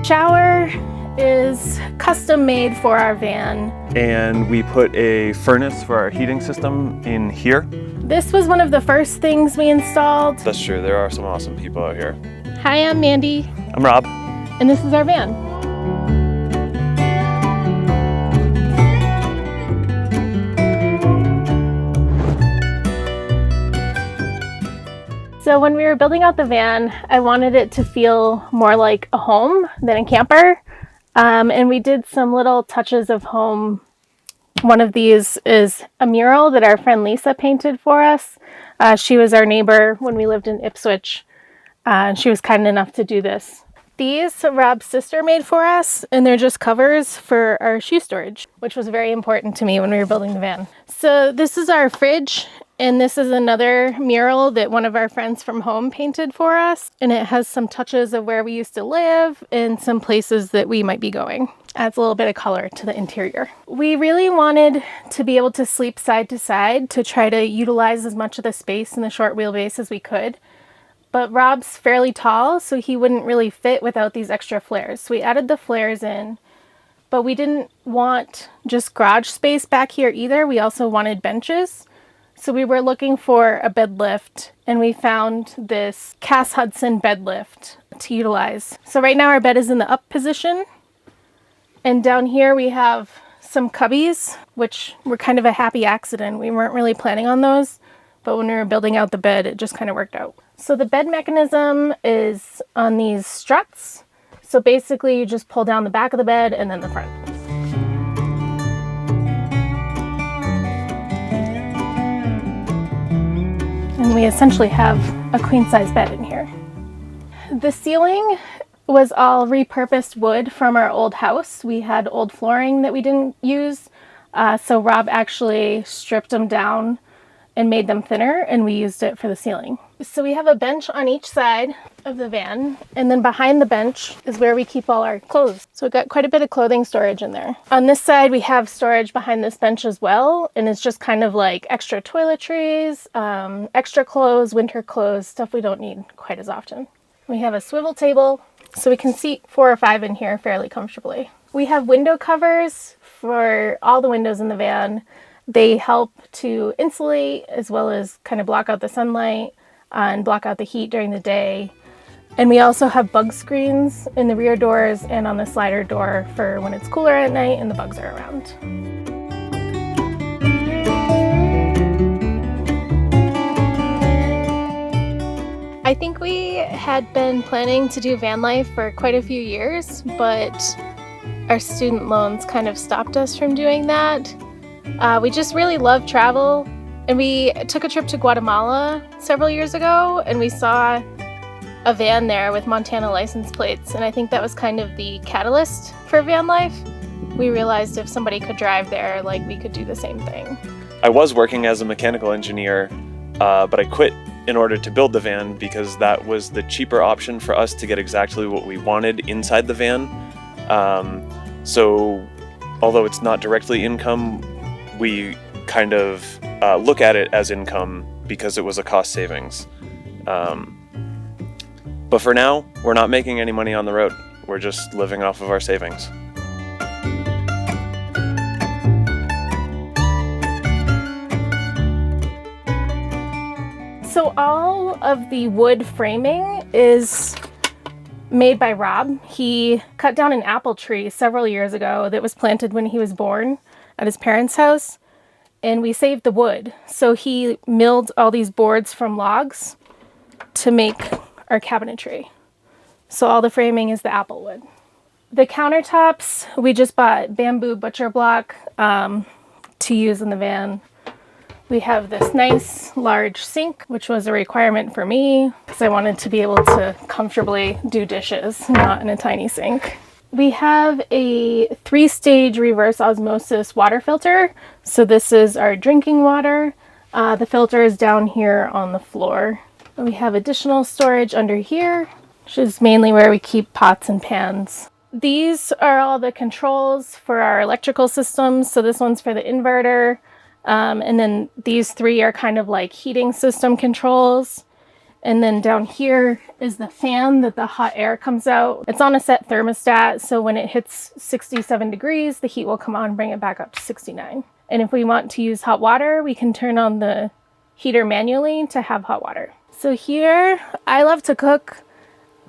Shower is custom made for our van. And we put a furnace for our heating system in here. This was one of the first things we installed. That's true, there are some awesome people out here. Hi, I'm Mandy. I'm Rob. And this is our van. So when we were building out the van, I wanted it to feel more like a home than a camper. And we did some little touches of home. One of these is a mural that our friend Lisa painted for us. She was our neighbor when we lived in Ipswich, and she was kind enough to do this. These Rob's sister made for us, and they're just covers for our shoe storage, which was very important to me when we were building the van. So this is our fridge, and this is another mural that one of our friends from home painted for us. And it has some touches of where we used to live and some places that we might be going. Adds a little bit of color to the interior. We really wanted to be able to sleep side to side to try to utilize as much of the space in the short wheelbase as we could. But Rob's fairly tall, so he wouldn't really fit without these extra flares. So we added the flares in, but we didn't want just garage space back here either. We also wanted benches. So we were looking for a bed lift, and we found this Cass Hudson bed lift to utilize. So right now our bed is in the up position, and down here we have some cubbies, which were kind of a happy accident. We weren't really planning on those, but when we were building out the bed, it just kind of worked out. So the bed mechanism is on these struts. So basically you just pull down the back of the bed and then the front. And we essentially have a queen-size bed in here. The ceiling was all repurposed wood from our old house. We had old flooring that we didn't use, so Rob actually stripped them down and made them thinner, and we used it for the ceiling. So we have a bench on each side of the van, and then behind the bench is where we keep all our clothes. So we've got quite a bit of clothing storage in there. On this side, we have storage behind this bench as well, and it's just kind of like extra toiletries, extra clothes, winter clothes, stuff we don't need quite as often. We have a swivel table, so we can seat 4 or 5 in here fairly comfortably. We have window covers for all the windows in the van. They help to insulate as well as kind of block out the sunlight and block out the heat during the day. And we also have bug screens in the rear doors and on the slider door for when it's cooler at night and the bugs are around. I think we had been planning to do van life for quite a few years, but our student loans kind of stopped us from doing that. We just really love travel, and we took a trip to Guatemala several years ago, and we saw a van there with Montana license plates, and I think that was kind of the catalyst for van life. We realized if somebody could drive there, like, we could do the same thing. I was working as a mechanical engineer, but I quit in order to build the van because that was the cheaper option for us to get exactly what we wanted inside the van. So although it's not directly income, we kind of look at it as income because it was a cost savings. But for now, we're not making any money on the road. We're just living off of our savings. So all of the wood framing is made by Rob. He cut down an apple tree several years ago that was planted when he was born at his parents' house, and we saved the wood. So he milled all these boards from logs to make our cabinetry. So all the framing is the apple wood. The countertops, we just bought bamboo butcher block to use in the van. We have this nice large sink, which was a requirement for me because I wanted to be able to comfortably do dishes, not in a tiny sink. We have a 3-stage reverse osmosis water filter. So this is our drinking water. The filter is down here on the floor. We have additional storage under here, which is mainly where we keep pots and pans. These are all the controls for our electrical systems. So this one's for the inverter. And then these three are kind of like heating system controls. And then down here is the fan that the hot air comes out. It's on a set thermostat, so when it hits 67 degrees, the heat will come on and bring it back up to 69. And if we want to use hot water, we can turn on the heater manually to have hot water. So here, I love to cook.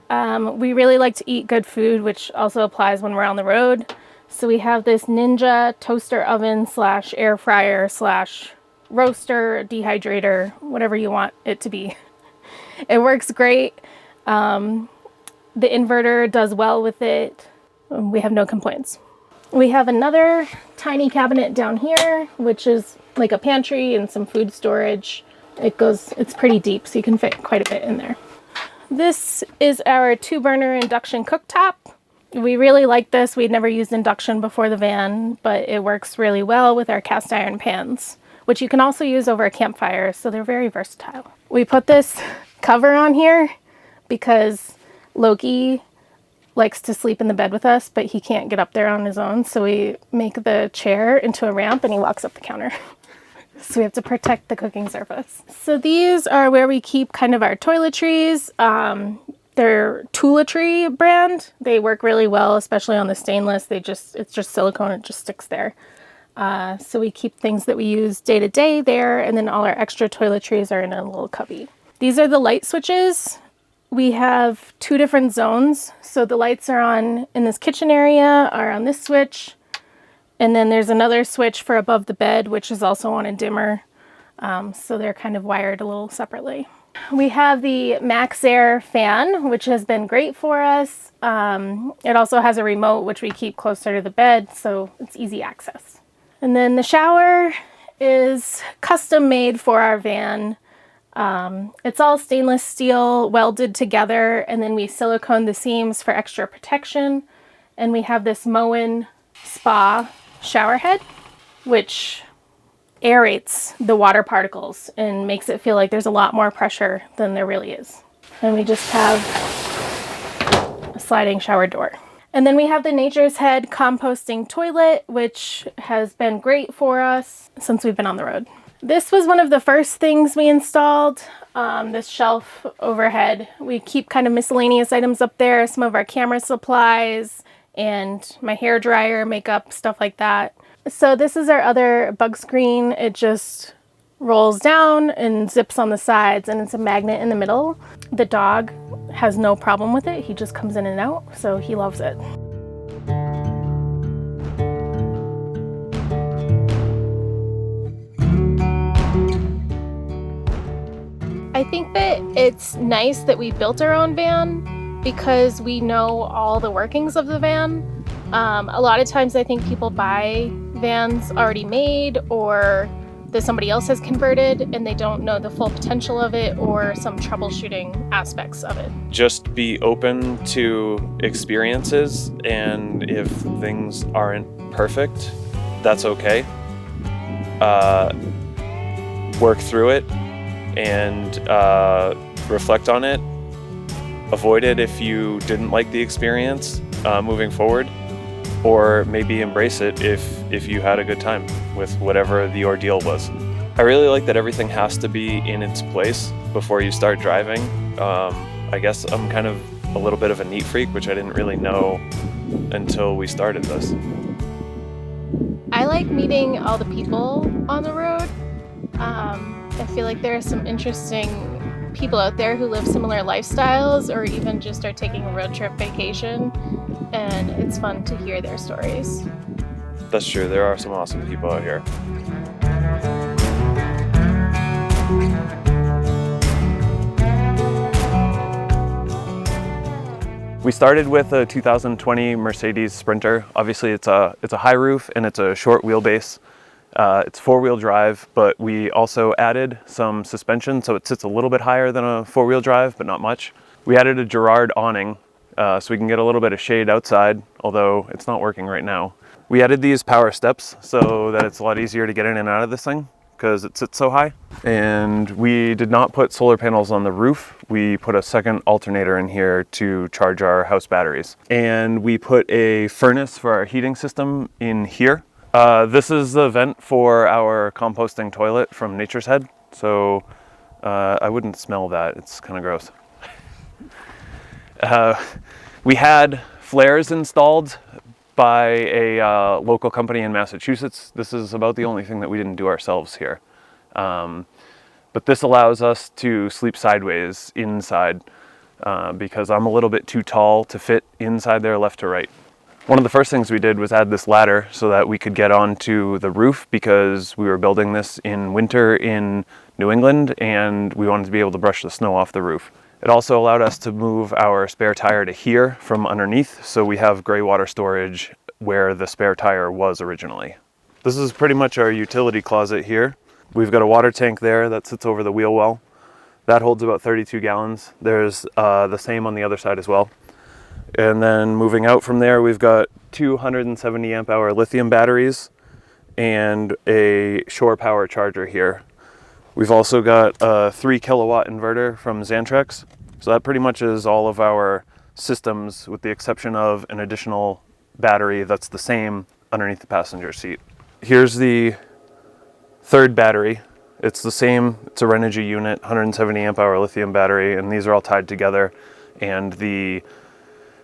We really like to eat good food, which also applies when we're on the road. So we have this Ninja toaster oven slash air fryer slash roaster, dehydrator, whatever you want it to be. It works great. The inverter does well with it. We have no complaints. We have another tiny cabinet down here, which is like a pantry and some food storage. It's pretty deep, so you can fit quite a bit in there. This is our 2-burner induction cooktop. We really like this. We'd never used induction before the van, but it works really well with our cast iron pans, which you can also use over a campfire, so they're very versatile. We put this cover on here because Loki likes to sleep in the bed with us, but he can't get up there on his own, so we make the chair into a ramp and he walks up the counter. So we have to protect the cooking surface. So these are where we keep kind of our toiletries. They're Toiletry brand. They work really well, especially on the stainless. It's just silicone, it just sticks there. So we keep things that we use day to day there, and then all our extra toiletries are in a little cubby. These are the light switches. We have 2 different zones. So the lights are on in this kitchen area are on this switch. And then there's another switch for above the bed, which is also on a dimmer. So they're kind of wired a little separately. We have the Max Air fan, which has been great for us. It also has a remote, which we keep closer to the bed, so it's easy access. And then the shower is custom made for our van. It's all stainless steel welded together, and then we silicone the seams for extra protection. And we have this Moen Spa shower head, which aerates the water particles and makes it feel like there's a lot more pressure than there really is. And we just have a sliding shower door. And then we have the Nature's Head composting toilet, which has been great for us since we've been on the road. This was one of the first things we installed, this shelf overhead. We keep kind of miscellaneous items up there, some of our camera supplies and my hair dryer, makeup, stuff like that. So this is our other bug screen. It just rolls down and zips on the sides, and it's a magnet in the middle. The dog has no problem with it. He just comes in and out, so he loves it. I think that it's nice that we built our own van because we know all the workings of the van. A lot of times I think people buy vans already made or that somebody else has converted and they don't know the full potential of it or some troubleshooting aspects of it. Just be open to experiences, and if things aren't perfect, that's okay. Work through it and reflect on it. Avoid it if you didn't like the experience moving forward, or maybe embrace it if you had a good time with whatever the ordeal was. I really like that everything has to be in its place before you start driving. I guess I'm kind of a little bit of a neat freak, which I didn't really know until we started this. I like meeting all the people on the road. I feel like there are some interesting people out there who live similar lifestyles or even just are taking a road trip vacation, and it's fun to hear their stories. That's true, there are some awesome people out here. We started with a 2020 Mercedes Sprinter. Obviously it's a high roof and it's a short wheelbase. It's 4-wheel drive, but we also added some suspension, so it sits a little bit higher than a 4-wheel drive, but not much. We added a Girard awning, so we can get a little bit of shade outside, although it's not working right now. We added these power steps so that it's a lot easier to get in and out of this thing because it sits so high. And we did not put solar panels on the roof. We put a second alternator in here to charge our house batteries. And we put a furnace for our heating system in here. This is the vent for our composting toilet from Nature's Head. So I wouldn't smell that, it's kind of gross. We had flares installed by a local company in Massachusetts. This is about the only thing that we didn't do ourselves here. But this allows us to sleep sideways inside because I'm a little bit too tall to fit inside there left to right. One of the first things we did was add this ladder so that we could get onto the roof because we were building this in winter in New England and we wanted to be able to brush the snow off the roof. It also allowed us to move our spare tire to here from underneath, so we have gray water storage where the spare tire was originally. This is pretty much our utility closet here. We've got a water tank there that sits over the wheel well. That holds about 32 gallons. There's the same on the other side as well. And then moving out from there, we've got 270 amp hour lithium batteries and a shore power charger here. We've also got a 3 kilowatt inverter from Xantrex. So that pretty much is all of our systems with the exception of an additional battery that's the same underneath the passenger seat. Here's the third battery. It's the same, it's a Renogy unit, 170 amp hour lithium battery, and these are all tied together. And the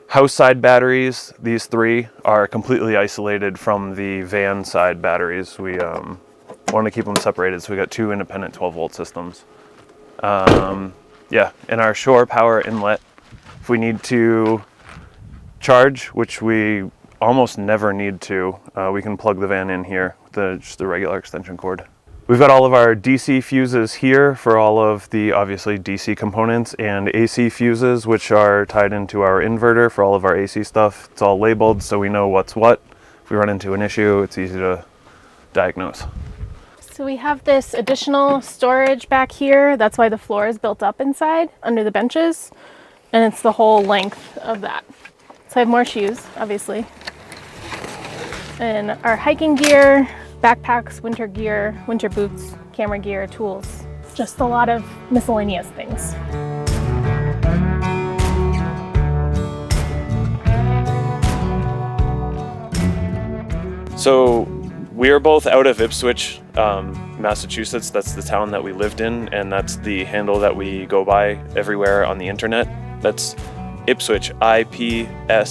house side batteries, these three, are completely isolated from the van side batteries. We want to keep them separated, so we got two independent 12 volt systems. Yeah, and our shore power inlet, if we need to charge, which we almost never need to, we can plug the van in here with just a regular extension cord. We've got all of our DC fuses here for all of the obviously DC components and AC fuses, which are tied into our inverter for all of our AC stuff. It's all labeled so we know what's what. If we run into an issue, it's easy to diagnose. So we have this additional storage back here. That's why the floor is built up inside under the benches. And it's the whole length of that. So I have more shoes, obviously. And our hiking gear, backpacks, winter gear, winter boots, camera gear, tools. Just a lot of miscellaneous things. So we are both out of Ipswich, Massachusetts. That's the town that we lived in, and that's the handle that we go by everywhere on the internet. That's Ipswich, Ipswich. A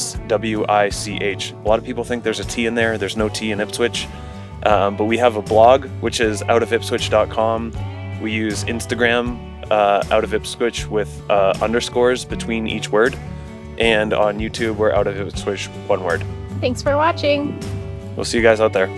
lot of people think there's a T in there. There's no T in Ipswich. But we have a blog, which is outofipswich.com. We use Instagram, out of Ipswich, with underscores between each word. And on YouTube, we're out of Ipswich, one word. Thanks for watching. We'll see you guys out there.